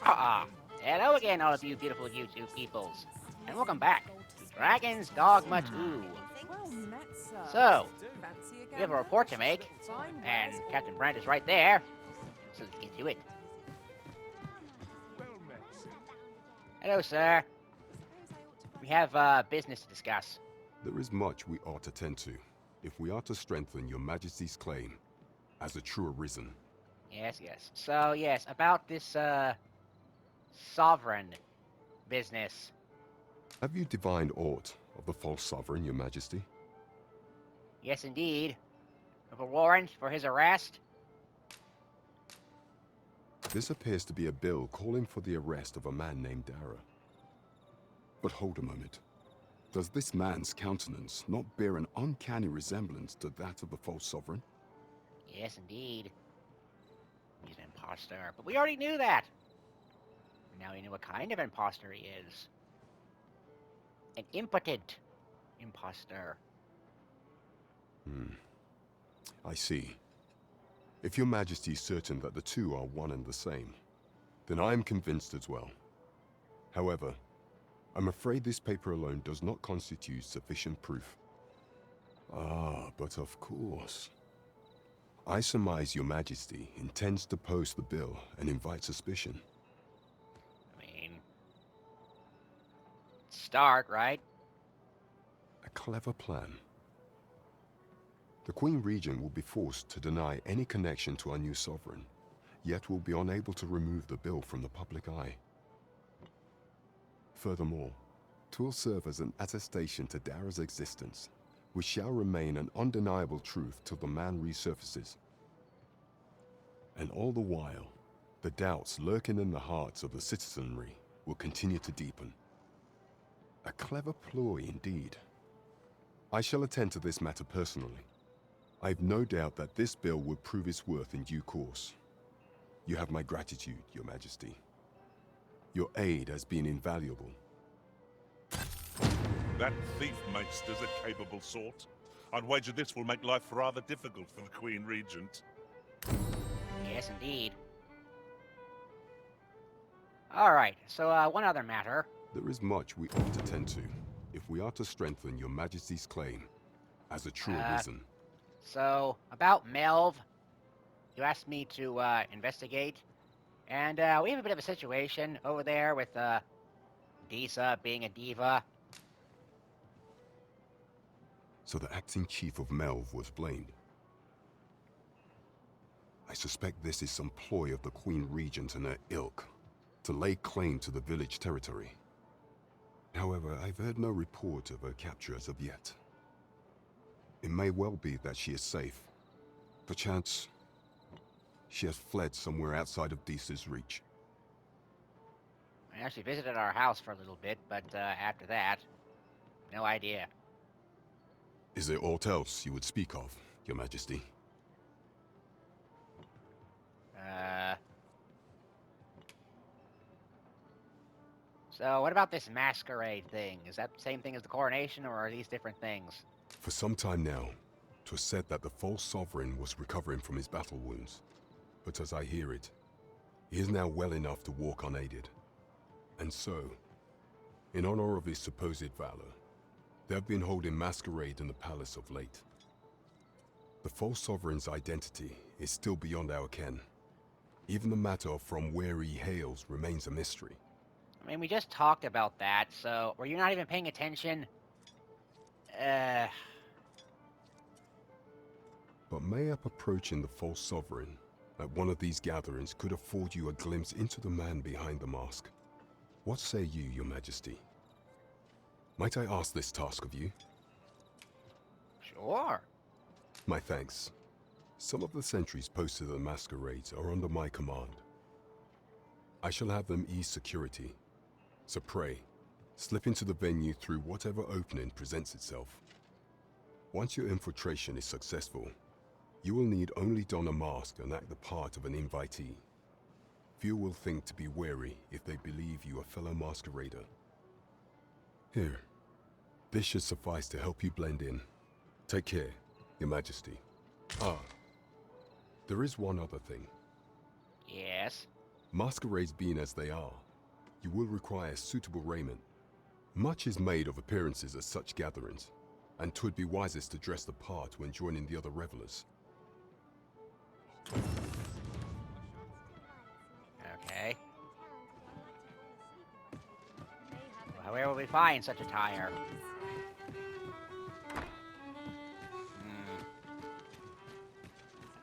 Hello again, all of you beautiful YouTube peoples, and welcome back to Dragon's Dogma 2. So, we have a report to make, and Captain Brent is right there, so let's get to it. Hello, sir. We have business to discuss. There is much we ought to tend to, if we are to strengthen your Majesty's claim as a true arisen. Yes. So, yes, about this, sovereign business. Have you divined aught of the false sovereign, your Majesty? Yes, indeed. Of a warrant for his arrest? This appears to be a bill calling for the arrest of a man named Dara. But hold a moment. Does this man's countenance not bear an uncanny resemblance to that of the false sovereign? Yes, indeed. He's an imposter, but we already knew that. Now we know what kind of imposter he is. An impotent imposter. I see. If your Majesty is certain that the two are one and the same, then I am convinced as well. However, I'm afraid this paper alone does not constitute sufficient proof. But of course. I surmise your Majesty intends to post the bill and invite suspicion. I mean, start, right? A clever plan. The Queen Regent will be forced to deny any connection to our new sovereign, yet will be unable to remove the bill from the public eye. Furthermore, 'twill serve as an attestation to Dara's existence, which shall remain an undeniable truth till the man resurfaces. And all the while, the doubts lurking in the hearts of the citizenry will continue to deepen. A clever ploy indeed. I shall attend to this matter personally. I've no doubt that this bill will prove its worth in due course. You have my gratitude, your Majesty. Your aid has been invaluable. That thief maester's a capable sort. I'd wager this will make life rather difficult for the Queen Regent. Yes, indeed. Alright, so one other matter. There is much we ought to tend to, if we are to strengthen your Majesty's claim as a true arisen. So, about Melv, you asked me to investigate, and we have a bit of a situation over there with Disa being a diva. So the acting chief of Melv was blamed. I suspect this is some ploy of the Queen Regent and her ilk to lay claim to the village territory. However, I've heard no report of her capture as of yet. It may well be that she is safe. Perchance, she has fled somewhere outside of Disa's reach. I actually visited our house for a little bit, but after that, no idea. Is there aught else you would speak of, your Majesty? So what about this Masquerade thing? Is that the same thing as the coronation, or are these different things? For some time now, 'twas said that the false sovereign was recovering from his battle wounds. But as I hear it, he is now well enough to walk unaided. And so, in honor of his supposed valor, they have been holding Masquerade in the palace of late. The false sovereign's identity is still beyond our ken. Even the matter of from where he hails remains a mystery. I mean, we just talked about that, so were you not even paying attention? But mayhap approaching the false sovereign at one of these gatherings could afford you a glimpse into the man behind the mask. What say you, your Majesty? Might I ask this task of you? Sure. My thanks. Some of the sentries posted at the masquerades are under my command. I shall have them ease security. So pray, slip into the venue through whatever opening presents itself. Once your infiltration is successful, you will need only don a mask and act the part of an invitee. Few will think to be wary if they believe you a fellow masquerader. Here, this should suffice to help you blend in. Take care, your Majesty. There is one other thing. Yes. Masquerades being as they are, you will require suitable raiment. Much is made of appearances at such gatherings, and 'twould be wisest to dress the part when joining the other revelers. Okay. Well, where will we find such attire? Have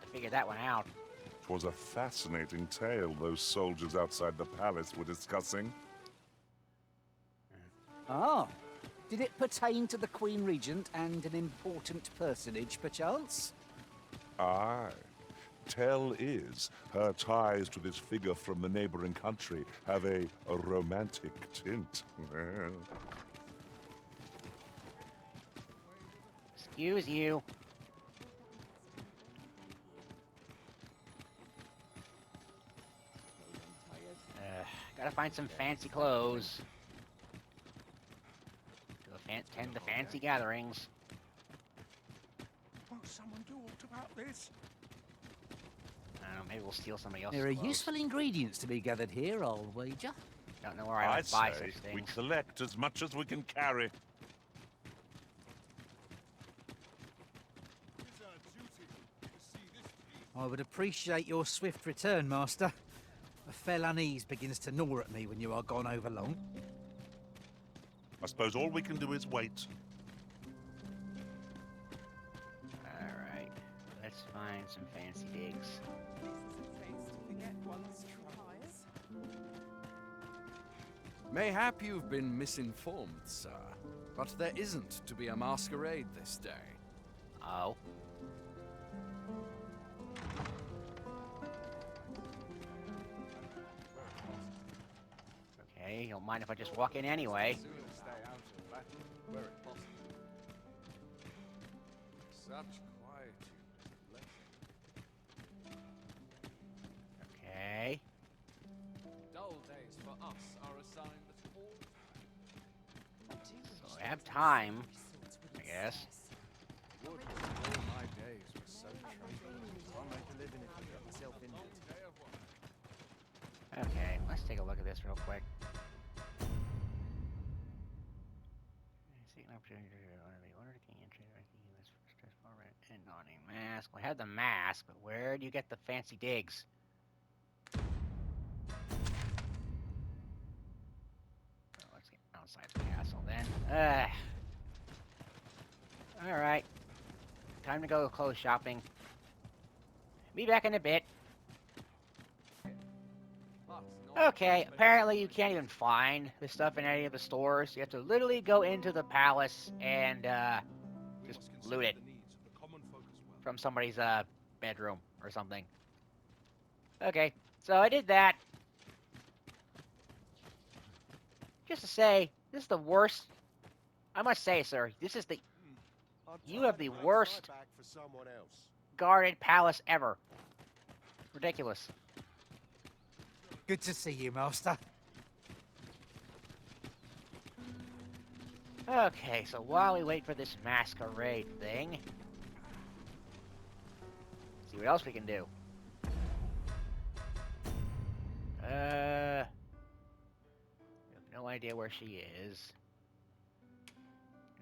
to figure that one out. 'Twas a fascinating tale those soldiers outside the palace were discussing. Ah, did it pertain to the Queen Regent and an important personage, perchance? Aye. Tell is, her ties to this figure from the neighboring country have a romantic tint. Excuse you. Gotta find some fancy clothes. To attend the fancy gatherings. Won't someone do aught about this? I don't know, maybe we'll steal somebody else's There are clothes. useful ingredients to be gathered here, I'll wager. Don't know where I would I'd buy say such we things. collect as much as we can carry. I would appreciate your swift return, Master. A fell unease begins to gnaw at me when you are gone over long. I suppose all we can do is wait. Alright, let's find some fancy digs. Mayhap you've been misinformed, sir, but there isn't to be a masquerade this day. Oh. Okay, you don't mind if I just walk in anyway. Such quietude. Okay. Dull days for us are assigned at all. So I have time, I guess. Would that all my days were so tranquil. I'll make a living if I get myself injured. Okay, let's take a look at this real quick. Seek an opportunity to order the king entry. And on a mask. We have the mask, but where do you get the fancy digs? Oh, let's get outside the castle then. Alright. Time to go clothes shopping. Be back in a bit. Okay, apparently you can't even find this stuff in any of the stores. You have to literally go into the palace and just loot it from somebody's bedroom or something. Okay, so I did that. Just to say, this is the worst. I must say, sir, this is the. You have the worst guarded palace ever. Ridiculous. Good to see you, Master. Okay, so while we wait for this masquerade thing, see what else we can do. We have no idea where she is.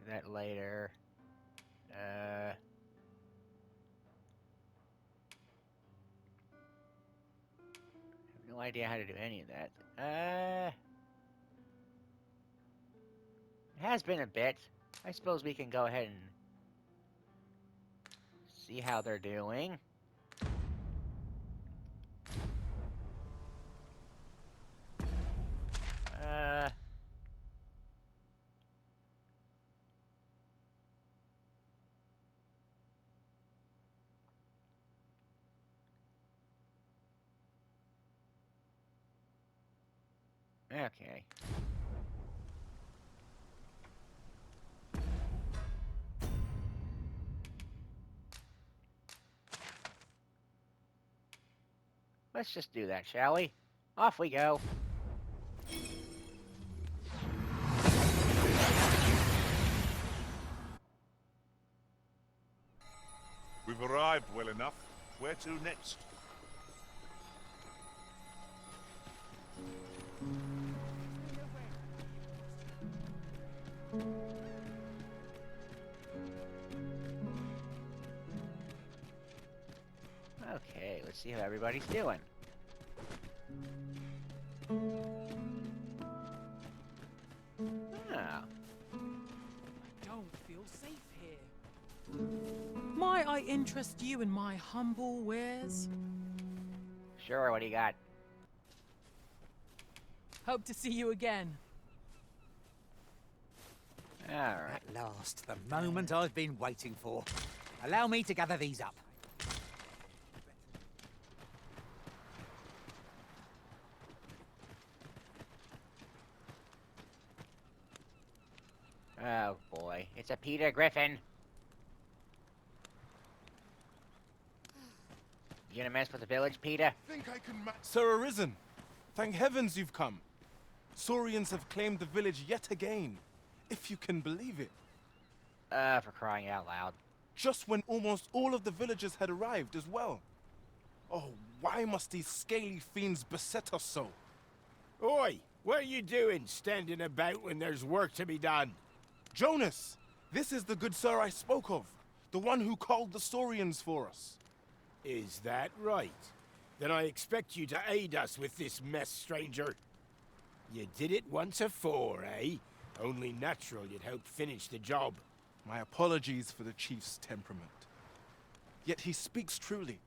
Do that later. Have no idea how to do any of that. It has been a bit. I suppose we can go ahead and see how they're doing. Okay. Let's just do that, shall we? Off we go. We've arrived well enough. Where to next? see how everybody's doing. Oh. Don't feel safe here. Might I interest you in my humble wares? Sure, what do you got? Hope to see you again. Alright. At last, the moment I've been waiting for. Allow me to gather these up. Oh boy, it's a Peter Griffin. You gonna mess with the village, Peter? Think I can match. Sir Arisen, thank heavens you've come. Saurians have claimed the village yet again, if you can believe it. For crying out loud. Just when almost all of the villagers had arrived as well. Oh, why must these scaly fiends beset us so? Oi! What are you doing standing about when there's work to be done? Jonas, this is the good sir I spoke of, the one who called the Saurians for us. Is that right? Then I expect you to aid us with this mess, stranger. You did it once afore, eh? Only natural you'd help finish the job. My apologies for the chief's temperament. Yet he speaks truly.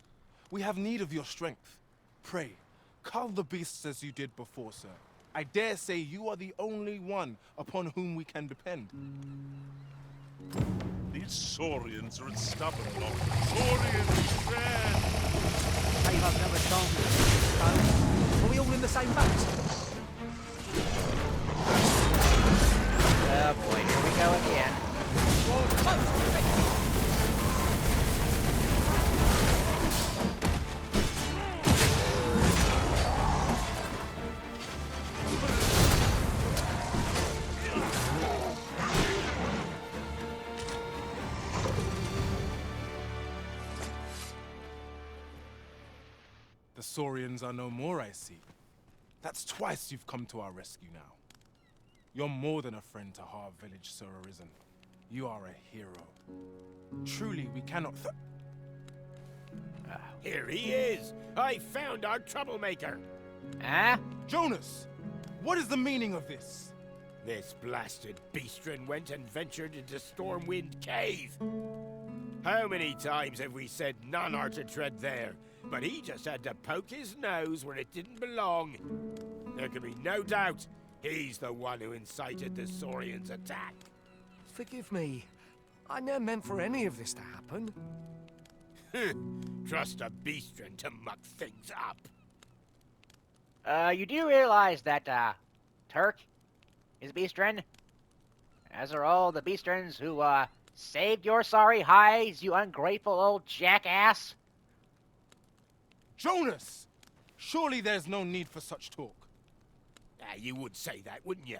We have need of your strength. Pray, cull the beasts as you did before, sir. I dare say you are the only one upon whom we can depend. These Saurians are a stubborn lot. Saurians, man! Save us another chance. Are we all in the same boat? Oh boy, here we go again. The Saurians are no more, I see. That's twice you've come to our rescue now. You're more than a friend to Har Village, Sir Arisen. You are a hero. Truly, we cannot Here he is! I found our troublemaker! Huh? Jonas! What is the meaning of this? This blasted beastren went and ventured into Stormwind Cave. How many times have we said none are to tread there? But he just had to poke his nose where it didn't belong. There can be no doubt he's the one who incited the Saurians' attack. Forgive me. I never meant for any of this to happen. Trust a beastren to muck things up. You do realize that, Tirk is a beastren? As are all the beastrens who, saved your sorry hides, you ungrateful old jackass? Jonas! Surely there's no need for such talk. You would say that, wouldn't you?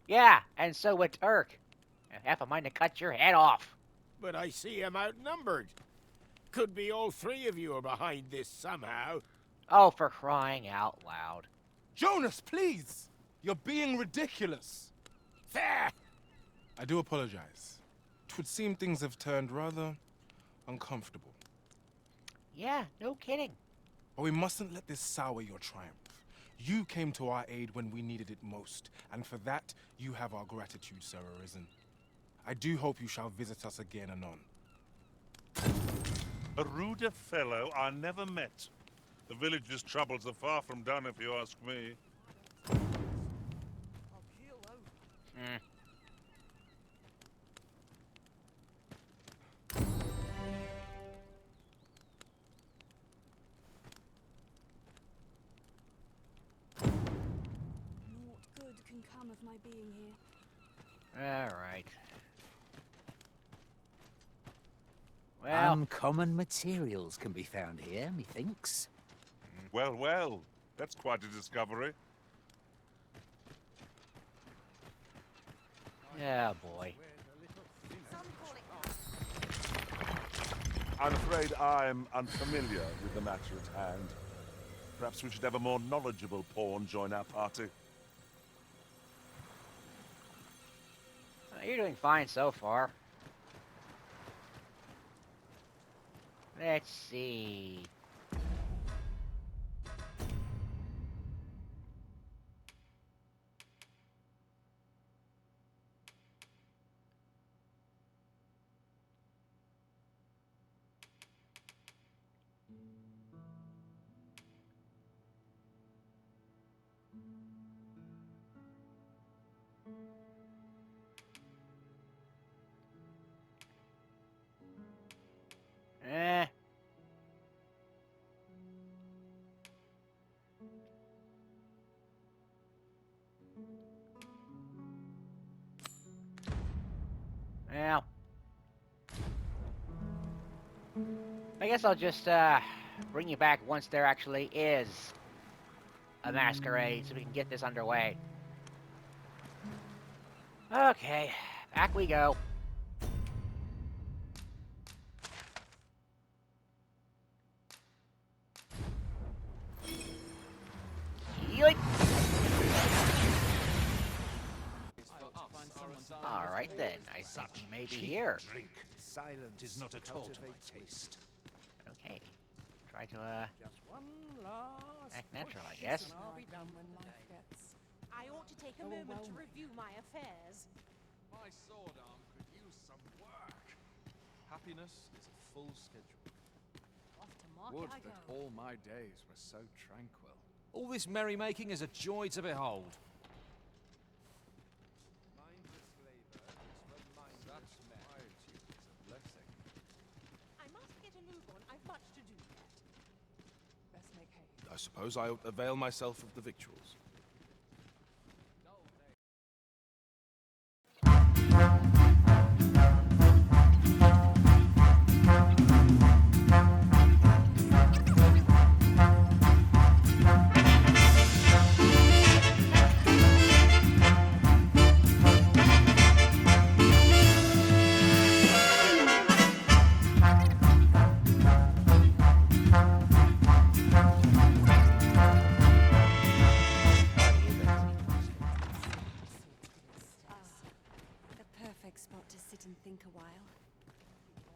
Yeah, and so would Tirk. Half a mind to cut your head off. But I see him outnumbered. Could be all three of you are behind this somehow. Oh, for crying out loud. Jonas, please! You're being ridiculous. There! I do apologize. 'Twould seem things have turned rather uncomfortable. Yeah, no kidding. But we mustn't let this sour your triumph. You came to our aid when we needed it most, and for that, you have our gratitude, Sir Arisen. I do hope you shall visit us again anon. A ruder fellow I never met. The village's troubles are far from done, if you ask me. Hmm. What good can come of my being here? Alright. Well, Uncommon materials can be found here, methinks. Well, well, that's quite a discovery. yeah, boy. I'm afraid I'm unfamiliar with the matter at hand. Perhaps we should have a more knowledgeable pawn join our party. You're doing fine so far. Let's see. Eh. Well, I guess I'll just bring you back once there actually is a masquerade, so we can get this underway. Okay, back we go. Yoink! Alright then, I think he may be here. Drink. Silent is not at all to my taste. Okay. Try to, Just one last act natural, I guess. and I'll be done when life gets. I ought to take a moment to review my affairs. My sword arm could use some work. Happiness is a full schedule. Off to market Would I go. that all my days were so tranquil. All this merrymaking is a joy to behold. Mindless labor is for mindless men. Quietude is a blessing. I must get a move on. I've much to do yet. Best make hay. I suppose I avail myself of the victuals. The perfect spot to sit and think a while.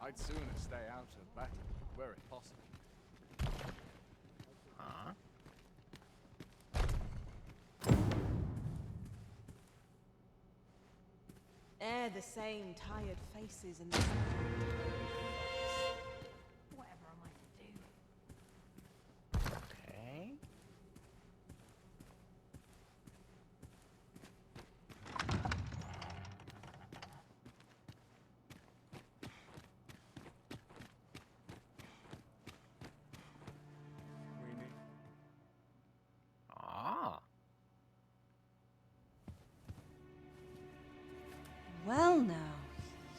I'd sooner stay out of battle, were it possible. Huh? The same tired faces and the Whatever am I to do? Okay. Ah. Well now,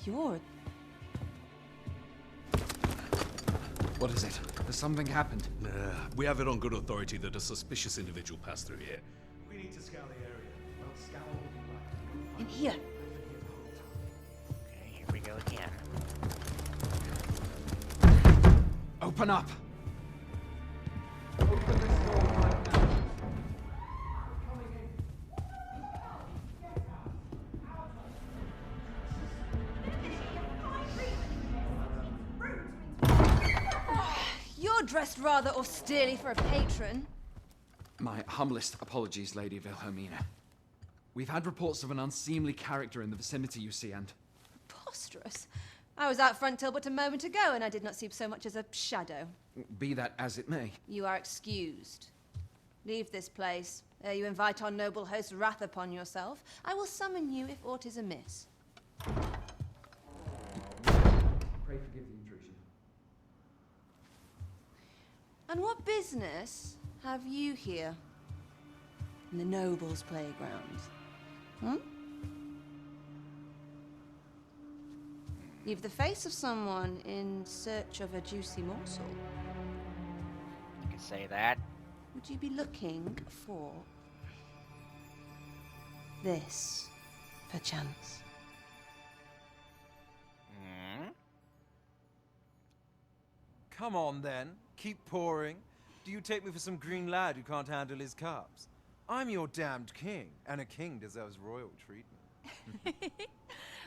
you're... What is it? Has something happened? We have it on good authority that a suspicious individual passed through here. We need to scour the area. Well, scour will be right. In here. Okay, here we go again. Open up! You're dressed rather austerely for a patron. My humblest apologies, Lady Wilhelmina. We've had reports of an unseemly character in the vicinity, you see, and... Preposterous. I was out front till but a moment ago, and I did not see so much as a shadow. Be that as it may. You are excused. Leave this place, ere you invite our noble host's wrath upon yourself. I will summon you if aught is amiss. Pray forgive the intrusion. And what business have you here? In the nobles' playgrounds? Hmm? You've the face of someone in search of a juicy morsel. You can say that. Would you be looking for this, perchance? Hmm? Come on, then. Keep pouring. Do you take me for some green lad who can't handle his cups? I'm your damned king, and a king deserves royal treatment.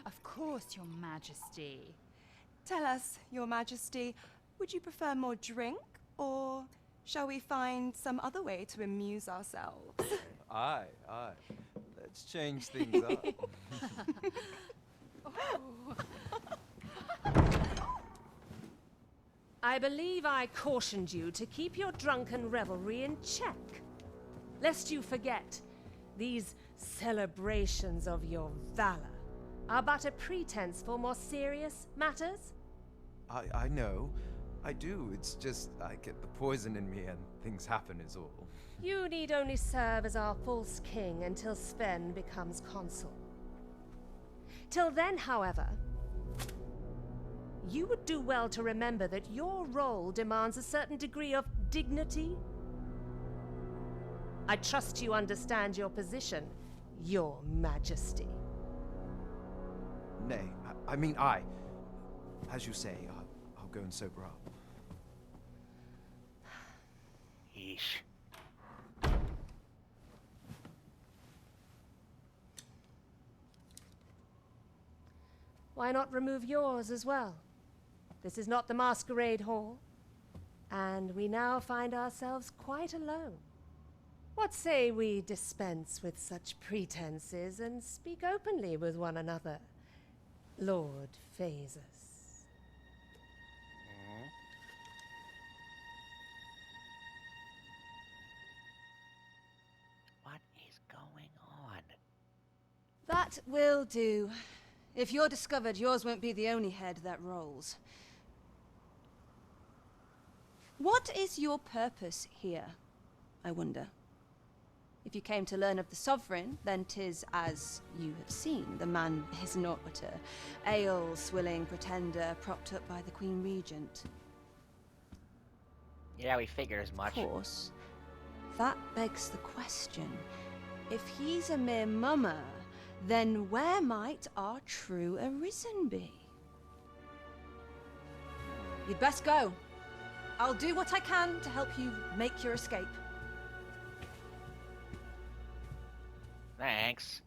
Of course, Your Majesty. Tell us, Your Majesty, Would you prefer more drink, or shall we find some other way to amuse ourselves? Aye. Let's change things up. I believe I cautioned you to keep your drunken revelry in check, lest you forget these celebrations of your valor are but a pretense for more serious matters. I know. I do. It's just I get the poison in me and things happen is all. You need only serve as our false king until Sven becomes consul. Till then, however, you would do well to remember that your role demands a certain degree of dignity. I trust you understand your position, Your Majesty. Nay, as you say, I'll go and sober up. Yeesh. Why not remove yours as well? This is not the Masquerade Hall, and we now find ourselves quite alone. What say we dispense with such pretenses and speak openly with one another, Lord Phasus? What is going on? That will do. If you're discovered, yours won't be the only head that rolls. What is your purpose here, I wonder? If you came to learn of the Sovereign, then 'tis as you have seen. The man is naught but a ale-swilling pretender propped up by the Queen Regent. Yeah, we figured as much. Of course. That begs the question. If he's a mere mummer, then where might our true Arisen be? You'd best go. I'll do what I can to help you make your escape. Thanks.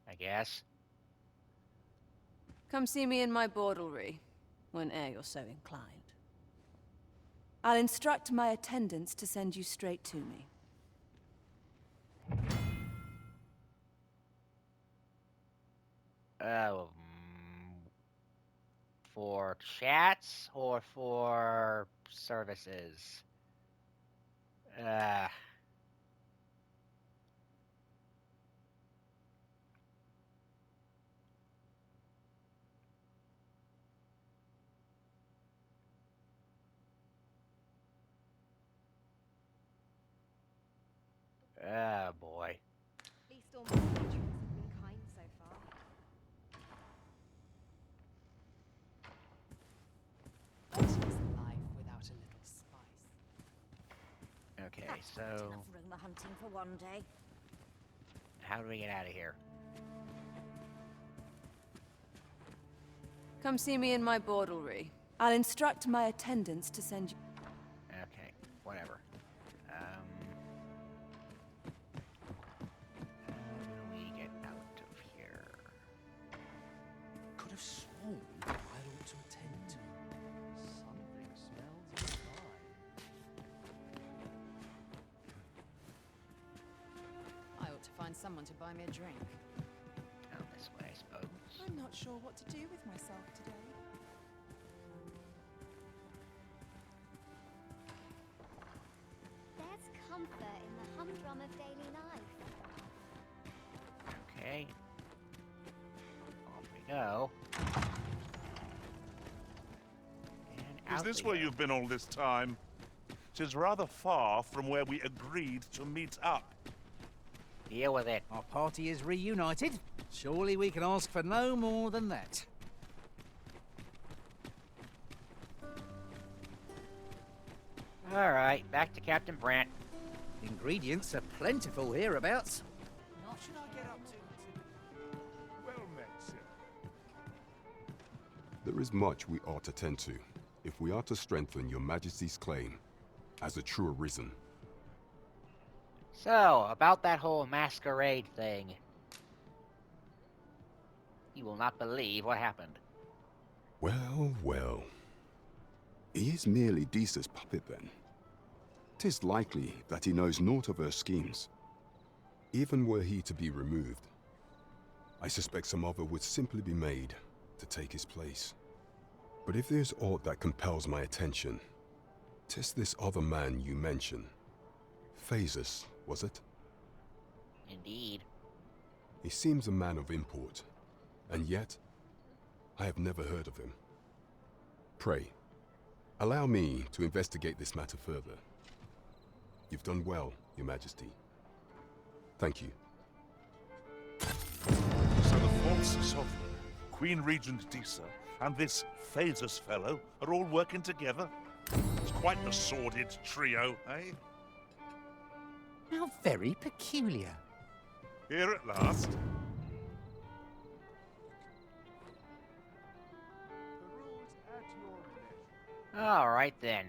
I guess. Come see me in my bordlery, whene'er you're so inclined. I'll instruct my attendants to send you straight to me. For chats or for services? Oh boy. At least all my patrons have been kind so far. What is life without a little spice? Okay, That's so quite enough rumor hunting for one day. how do we get out of here? Come see me in my bordlery. I'll instruct my attendants to send you... Okay, whatever. How do we get out of here? Could have sworn I ought to attend to. Something smells fine. I ought to find someone to buy me a drink. Down this way, I suppose. I'm not sure what to do with myself today. There's comfort in the humdrum of daily life. Okay. Off we go. And Is out this we where go. you've been all this time? 'Tis rather far from where we agreed to meet up. Deal with it. Our party is reunited. Surely we can ask for no more than that. Alright, back to Captain Brant. Ingredients are plentiful hereabouts. What should I get up to? Well met, sir. There is much we ought to tend to, if we are to strengthen your Majesty's claim as a true Arisen. So, about that whole masquerade thing. You will not believe what happened. Well, well. He is merely Disa's puppet then. 'Tis likely that he knows naught of her schemes. Even were he to be removed, I suspect some other would simply be made to take his place. But if there's aught that compels my attention, 'tis this other man you mention. Phasus, was it? Indeed. He seems a man of import, and yet I have never heard of him. Pray, allow me to investigate this matter further. You've done well, Your Majesty. Thank you. So the false sovereign, Queen Regent Disa, and this Phasus fellow are all working together? It's quite the sordid trio, eh? How very peculiar. Here at last. Alright then.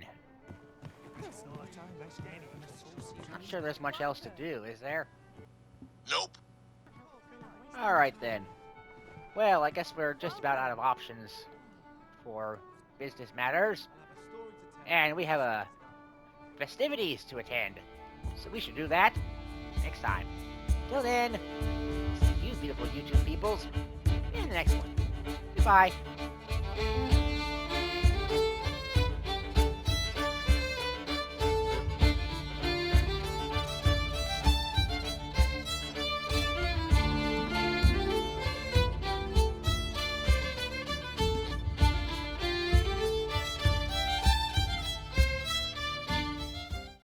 Not sure there's much else to do, is there? Nope. Alright then. Well, I guess we're just about out of options for business matters. And we have festivities to attend. So we should do that next time. Till then, see you beautiful YouTube peoples in the next one. Goodbye.